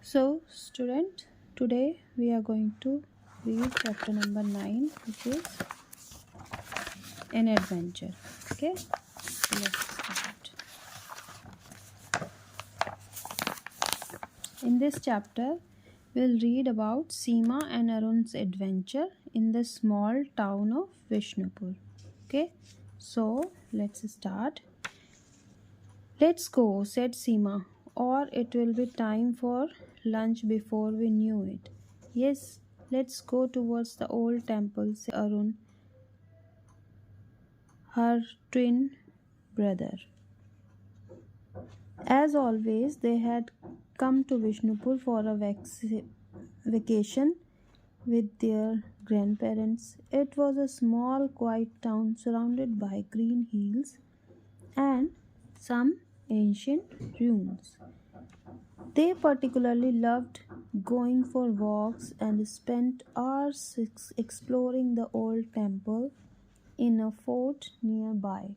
So, student, today we are going to read chapter number 9, which is an adventure. Okay, so let's start. In this chapter, we'll read about Seema and Arun's adventure in the small town of Vishnupur. Okay, so let's start. Let's go, said Seema, or it will be time for lunch before we knew it. Yes, let's go towards the old temple, said Arun, her twin brother. As always, they had come to Vishnupur for a vacation with their grandparents. It was a small, quiet town surrounded by green hills and some ancient ruins. They particularly loved going for walks and spent hours exploring the old temple in a fort nearby.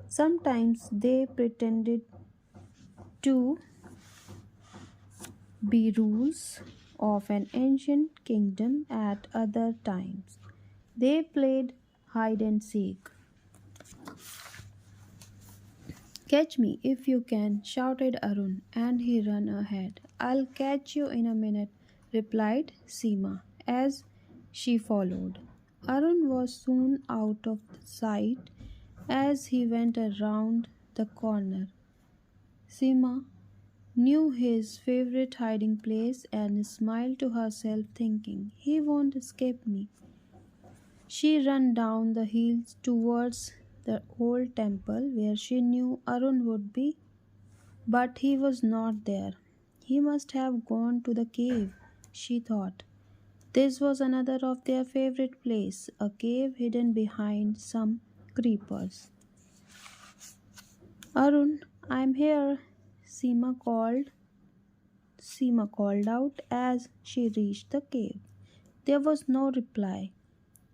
Sometimes they pretended to be rulers of an ancient kingdom, at other times they played hide and seek. Catch me if you can, shouted Arun, and he ran ahead. I'll catch you in a minute, replied Seema as she followed. Arun was soon out of sight as he went around the corner. Seema knew his favorite hiding place and smiled to herself, thinking, he won't escape me. She ran down the hill towards the old temple where she knew Arun would be, but he was not there. He must have gone to the cave, she thought. This was another of their favorite place, a cave hidden behind some creepers. Arun, I'm here, Seema called. Seema called out as she reached the cave. There was no reply.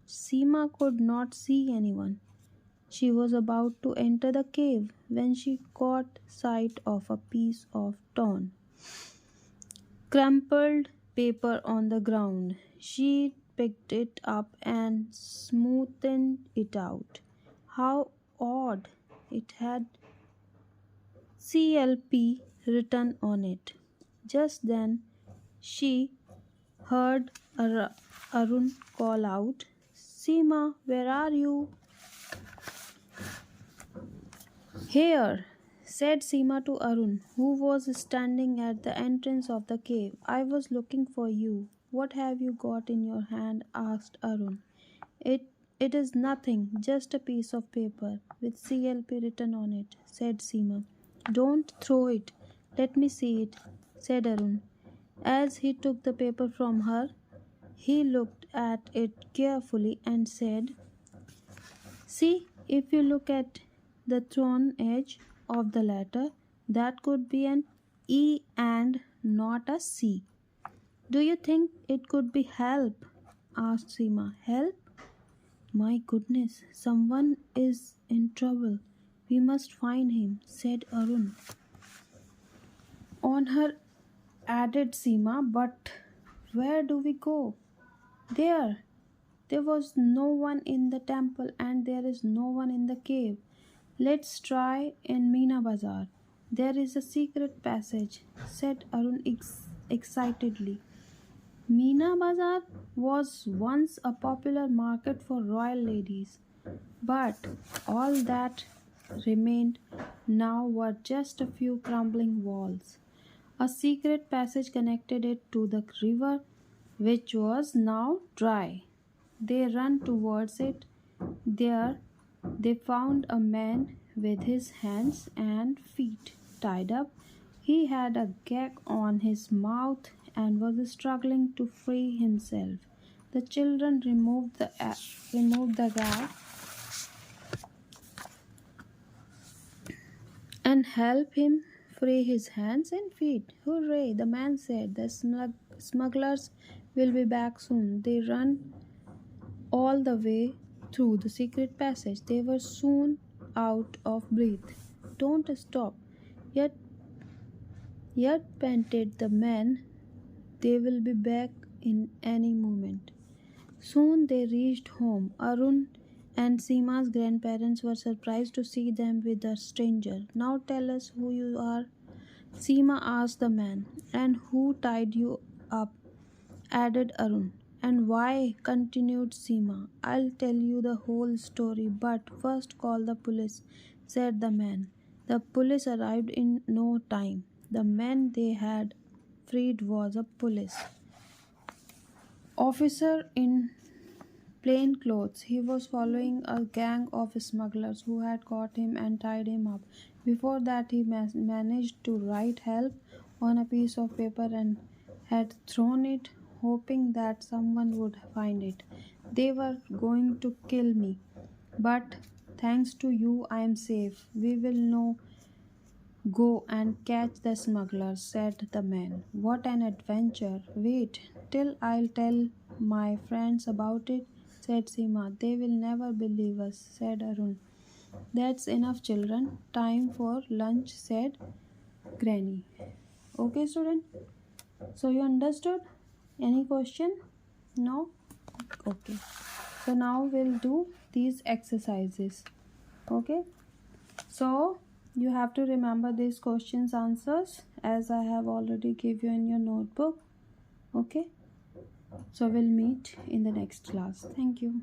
Seema could not see anyone. She was about to enter the cave when she caught sight of a piece of torn, crumpled paper on the ground. She picked it up and smoothed it out. How odd! It had CLP written on it. Just then she heard Arun call out, Seema, where are you? Here, said Seema to Arun, who was standing at the entrance of the cave. I was looking for you. What have you got in your hand? Asked Arun. It is nothing, just a piece of paper with CLP written on it, said Seema. Don't throw it. Let me see it, said Arun. As he took the paper from her, he looked at it carefully and said, see, if you look at the thorn edge of the letter, that could be an E and not a C. Do you think it could be help? Asked Seema. Help? My goodness, someone is in trouble. We must find him, said Arun. On her added Seema, but where do we go? There. There was no one in the temple and there is no one in the cave. Let's try in Meena Bazar. There is a secret passage, said Arun excitedly. Meena Bazar was once a popular market for royal ladies, but all that remained now were just a few crumbling walls. A secret passage connected it to the river, which was now dry. They ran towards it. There they found a man with his hands and feet tied up. He had a gag on his mouth and was struggling to free himself. The children removed the gag and helped him free his hands and feet. Hooray, the man said. The smugglers will be back soon. They ran all the way through the secret passage. They were soon out of breath. Don't stop. Yet Yet panted the man, they will be back in any moment. Soon they reached home. Arun and Seema's grandparents were surprised to see them with a stranger. Now tell us who you are, Seema asked the man. And who tied you up? Added Arun. And why? Continued Seema. I'll tell you the whole story, but first call the police, said the man. The police arrived in no time. The man they had freed was a police officer in plain clothes. He was following a gang of smugglers who had caught him and tied him up. Before that, he managed to write help on a piece of paper and had thrown it, hoping that someone would find it. They were going to kill me, but thanks to you, I am safe. We will know. Go and catch the smugglers, said the man. What an adventure! Wait till I'll tell my friends about it, said Seema. They will never believe us, said Arun. That's enough, children. Time for lunch, said Granny. Okay, student? So you understood? Any question? No? Okay. So now we'll do these exercises. Okay? So you have to remember these questions answers as I have already give you in your notebook. Okay, so we'll meet in the next class. Thank you.